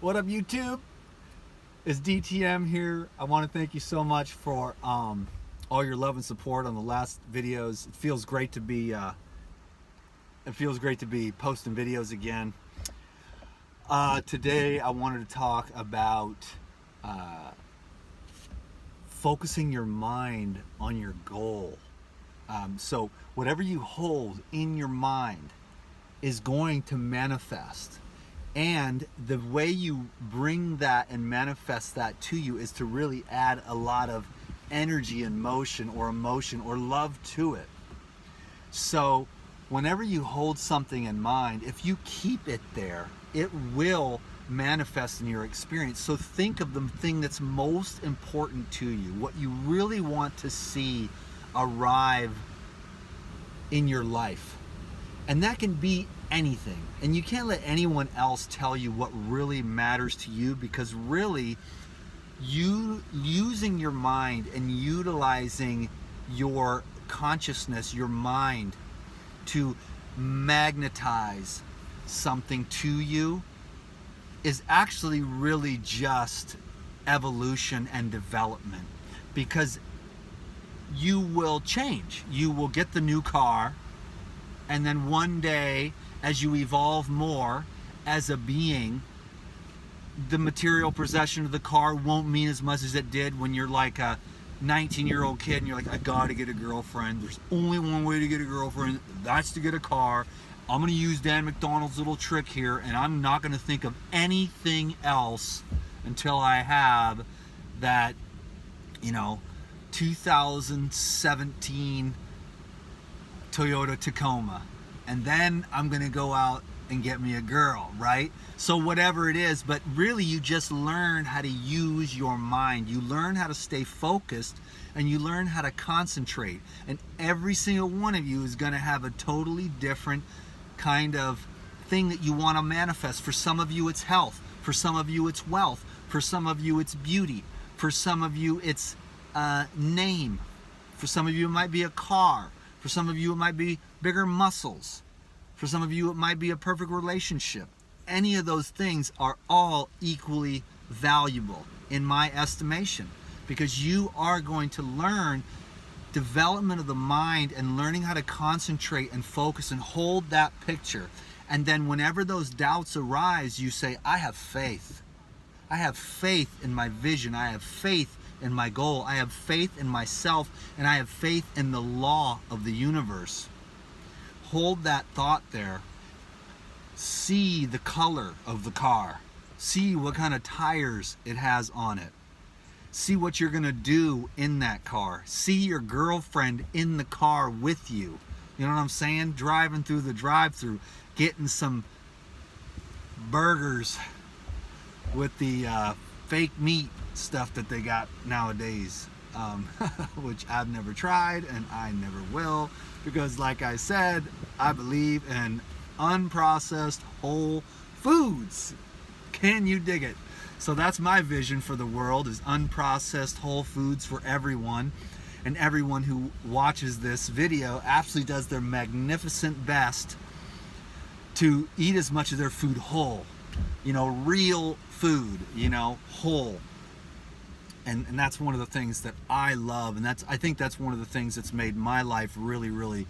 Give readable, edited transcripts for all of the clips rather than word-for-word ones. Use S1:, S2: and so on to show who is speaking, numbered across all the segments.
S1: What up, YouTube? It's DTM here. I want to thank you so much for all your love and support on the last videos. It feels great to be posting videos again. Today I wanted to talk about focusing your mind on your goal. So whatever you hold in your mind is going to manifest. And the way you bring that and manifest that to you is to really add a lot of energy and motion or emotion or love to it. So whenever you hold something in mind, if you keep it there, it will manifest in your experience. So think of the thing that's most important to you, what you really want to see arrive in your life. And that can be anything. And you can't let anyone else tell you what really matters to you, because really, you using your mind and utilizing your consciousness, your mind, to magnetize something to you is actually really just evolution and development. Because you will change. You will get the new car, and then one day, as you evolve more as a being, the material possession of the car won't mean as much as it did when you're like a 19-year-old kid and you're like, I gotta get a girlfriend. There's only one way to get a girlfriend. That's to get a car. I'm gonna use Dan McDonald's little trick here, and I'm not gonna think of anything else until I have that, 2017 Toyota Tacoma, and then I'm gonna go out and get me a girl, right? So whatever it is, but really you just learn how to use your mind. You learn how to stay focused, and you learn how to concentrate. And every single one of you is gonna have a totally different kind of thing that you wanna manifest. For some of you it's health, for some of you it's wealth, for some of you it's beauty, for some of you it's name, for some of you it might be a car, for some of you it might be bigger muscles, for some of you it might be a perfect relationship. Any of those things are all equally valuable in my estimation, because you are going to learn development of the mind and learning how to concentrate and focus and hold that picture. And then whenever those doubts arise, you say, I have faith. I have faith in my vision. I have faith in my goal. I have faith in myself, and I have faith in the law of the universe. Hold that thought there. See the color of the car. See what kind of tires it has on it. See what you're gonna do in that car. See your girlfriend in the car with you. You know what I'm saying? Driving through the drive-thru, getting some burgers with the fake meat stuff that they got nowadays, which I've never tried and I never will, because like I said, I believe in unprocessed whole foods. Can you dig it? So that's my vision for the world, is unprocessed whole foods for everyone. And everyone who watches this video absolutely does their magnificent best to eat as much of their food whole. Real food, whole. And that's one of the things that I love, and I think that's one of the things that's made my life really, really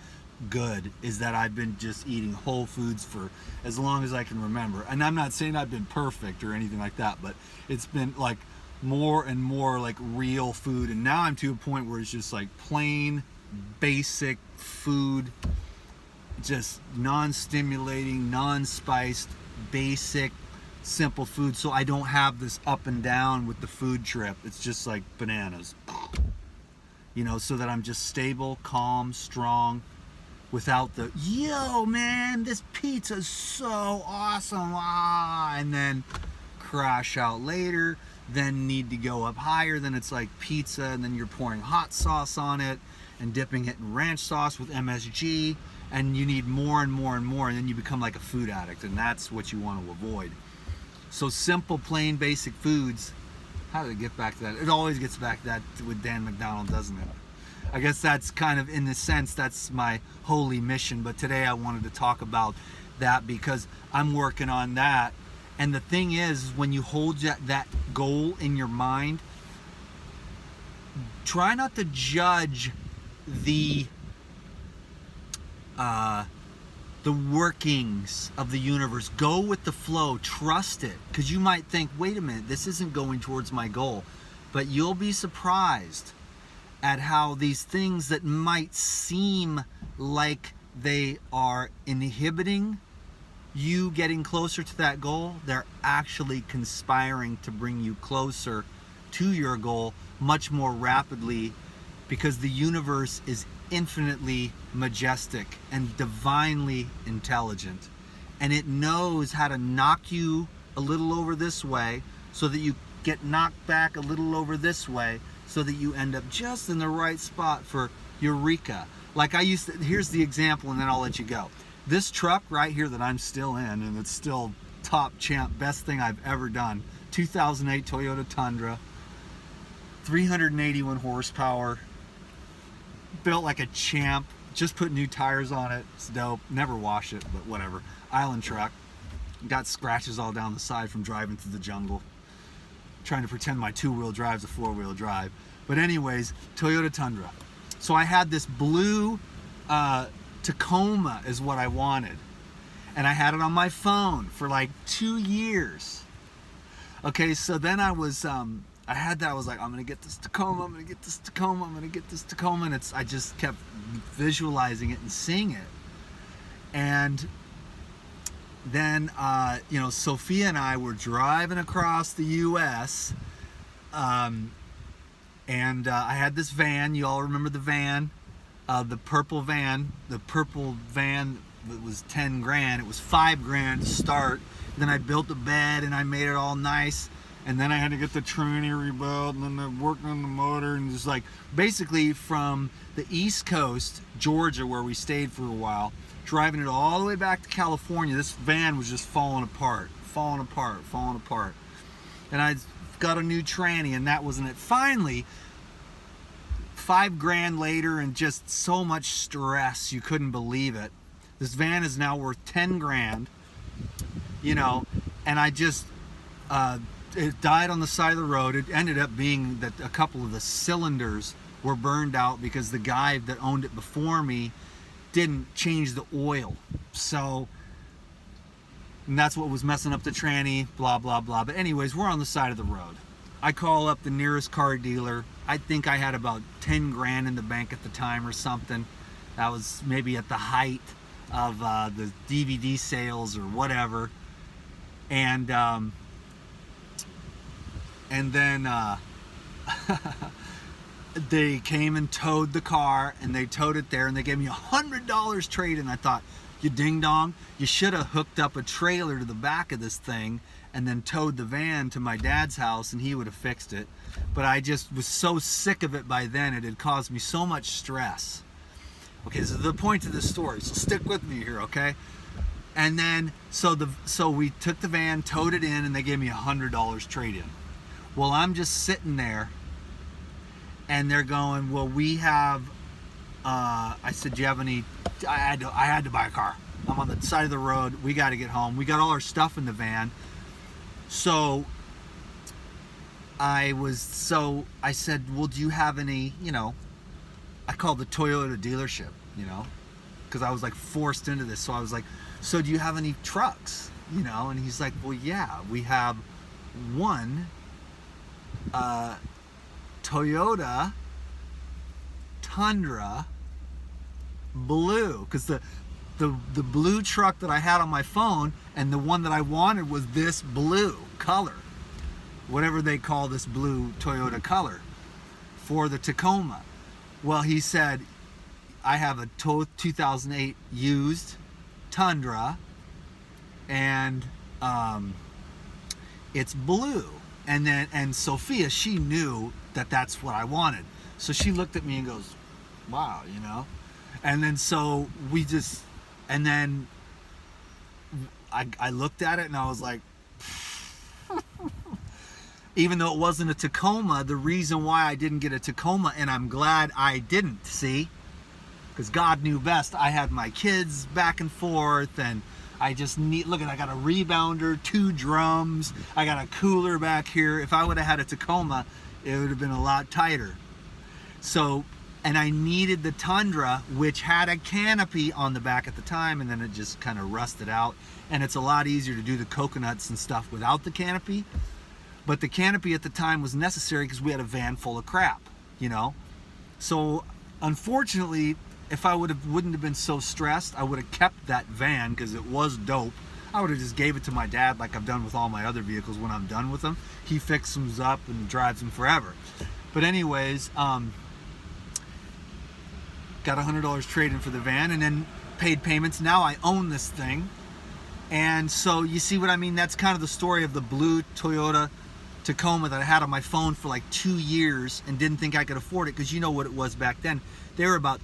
S1: good, is that I've been just eating whole foods for as long as I can remember. And I'm not saying I've been perfect or anything like that, but it's been like more and more like real food. And now I'm to a point where it's just like plain, basic food, just non-stimulating, non-spiced, basic, simple food, so I don't have this up and down with the food trip. It's just like bananas, so that I'm just stable, calm, strong, without the, yo man, this pizza's so awesome, and then crash out later, then need to go up higher, then it's like pizza, and then you're pouring hot sauce on it and dipping it in ranch sauce with MSG, and you need more and more and more, and then you become like a food addict, and that's what you want to avoid. So simple, plain, basic foods. How did it get back to that? It always gets back to that with Dan McDonald, doesn't it? I guess that's kind of, in a sense, that's my holy mission. But today I wanted to talk about that because I'm working on that And the thing is when you hold that goal in your mind, try not to judge the workings of the universe. Go with the flow, trust it, because you might think, wait a minute, this isn't going towards my goal. But you'll be surprised at how these things that might seem like they are inhibiting you getting closer to that goal, they're actually conspiring to bring you closer to your goal much more rapidly, because the universe is infinitely majestic and divinely intelligent, and it knows how to knock you a little over this way so that you get knocked back a little over this way so that you end up just in the right spot for eureka. Like here's the example, and then I'll let you go. This truck right here that I'm still in, and it's still top champ, best thing I've ever done, 2008 Toyota Tundra, 381 horsepower, built like a champ, just put new tires on it. It's dope. Never wash it, but whatever. Island truck. Got scratches all down the side from driving through the jungle, trying to pretend my two-wheel drive's a four-wheel drive. But anyways, Toyota Tundra. So I had this blue Tacoma is what I wanted, and I had it on my phone for like 2 years. Okay, so then I was I had that. I was like, I'm gonna get this Tacoma. I'm gonna get this Tacoma. I'm gonna get this Tacoma. And I just kept visualizing it and seeing it. And then, Sophia and I were driving across the U.S. And I had this van. You all remember the van, the purple van. The purple van was 10 grand. It was 5 grand to start. Then I built a bed and I made it all nice. And then I had to get the tranny rebuilt, and then I worked on the motor, and just like basically from the East Coast, Georgia, where we stayed for a while, driving it all the way back to California. This van was just falling apart. And I got a new tranny, and that wasn't it. Finally, 5 grand later, and just so much stress, you couldn't believe it. This van is now worth 10 grand, and I just, it died on the side of the road. It ended up being that a couple of the cylinders were burned out because the guy that owned it before me didn't change the oil. So, and that's what was messing up the tranny, blah, blah, blah. But anyways, we're on the side of the road. I call up the nearest car dealer. I think I had about 10 grand in the bank at the time or something. That was maybe at the height of the DVD sales or whatever. And then they came and towed the car, and they towed it there, and they gave me $100 trade. And I thought, you ding dong, you should have hooked up a trailer to the back of this thing and then towed the van to my dad's house, and he would have fixed it. But I just was so sick of it by then. It had caused me so much stress. Okay, so the point of this story, so stick with me here, okay? And then so we took the van, towed it in, and they gave me $100 trade in. Well, I'm just sitting there, and they're going, well, we have, I said, do you have any, I had to buy a car. I'm on the side of the road. We got to get home. We got all our stuff in the van. So I said, well, do you have any, I called the Toyota dealership, because I was like forced into this. So I was like, so do you have any trucks? And he's like, well, yeah, we have one Toyota Tundra blue, because the blue truck that I had on my phone and the one that I wanted was this blue color, whatever they call this blue Toyota color for the Tacoma. Well, he said, I have a 2008 used Tundra, and it's blue. And Sophia, she knew that that's what I wanted. So she looked at me and goes, wow, And then so we just, and then I looked at it and I was like, even though it wasn't a Tacoma, the reason why I didn't get a Tacoma, and I'm glad I didn't, see? Because God knew best. I had my kids back and forth, and I just need, look at, I got a rebounder, 2 drums, I got a cooler back here. If I would have had a Tacoma, it would have been a lot tighter. So, and I needed the Tundra, which had a canopy on the back at the time, and then it just kind of rusted out. And it's a lot easier to do the coconuts and stuff without the canopy. But the canopy at the time was necessary because we had a van full of crap, you know? So unfortunately, if I wouldn't have been so stressed, I would have kept that van because it was dope. I would have just gave it to my dad like I've done with all my other vehicles when I'm done with them. He fixes them up and drives them forever. But anyways, got $100 trade-in for the van and then paid payments. Now I own this thing. And so you see what I mean? That's kind of the story of the blue Toyota Tacoma that I had on my phone for like 2 years and didn't think I could afford it, because you know what it was back then. They were about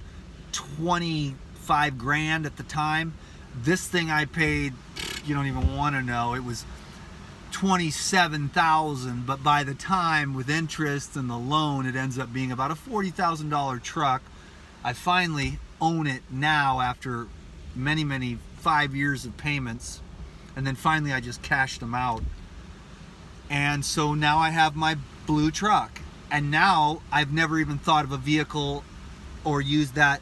S1: 25 grand at the time. This thing I paid, you don't even want to know, it was 27,000, but by the time with interest and the loan, it ends up being about a $40,000 truck. I finally own it now after many 5 years of payments, and then finally I just cashed them out. And so now I have my blue truck, and now I've never even thought of a vehicle or used that.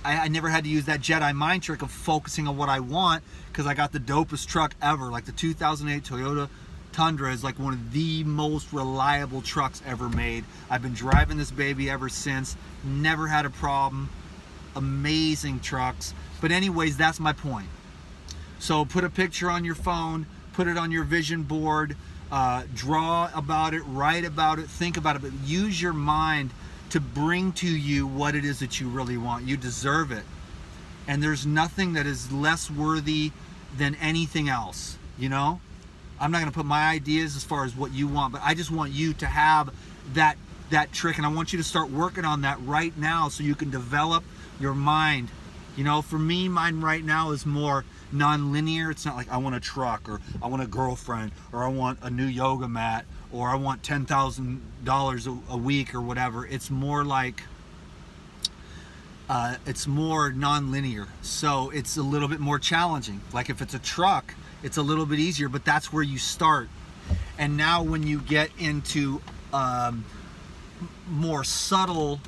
S1: I never had to use that Jedi mind trick of focusing on what I want, because I got the dopest truck ever. Like the 2008 Toyota Tundra is like one of the most reliable trucks ever made. I've been driving this baby ever since, never had a problem. Amazing trucks. But anyways, that's my point. So put a picture on your phone, put it on your vision board, draw about it, write about it, think about it, but use your mind to bring to you what it is that you really want. You deserve it. And there's nothing that is less worthy than anything else, you know? I'm not gonna put my ideas as far as what you want, but I just want you to have that trick, and I want you to start working on that right now so you can develop your mind. You know, for me, mine right now is more non-linear. It's not like I want a truck, or I want a girlfriend, or I want a new yoga mat, or I want $10,000 a week or whatever. It's more like, it's more non-linear. So it's a little bit more challenging. Like if it's a truck, it's a little bit easier, but that's where you start. And now when you get into more subtle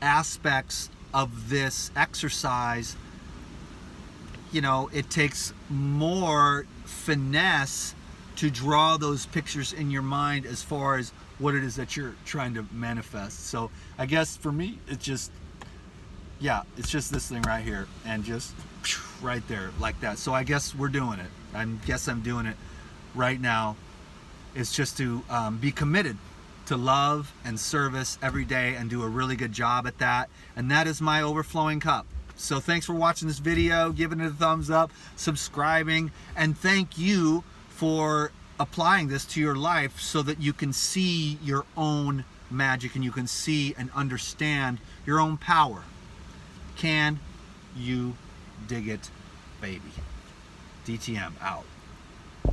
S1: aspects of this exercise, you know, it takes more finesse to draw those pictures in your mind as far as what it is that you're trying to manifest. So I guess for me, it's just, yeah, it's just this thing right here, and just right there like that. So I guess we're doing it. I guess I'm doing it right now. It's just to be committed to love and service every day and do a really good job at that. And that is my overflowing cup. So thanks for watching this video, giving it a thumbs up, subscribing, and thank you for applying this to your life so that you can see your own magic and you can see and understand your own power. Can you dig it, baby? DTM out.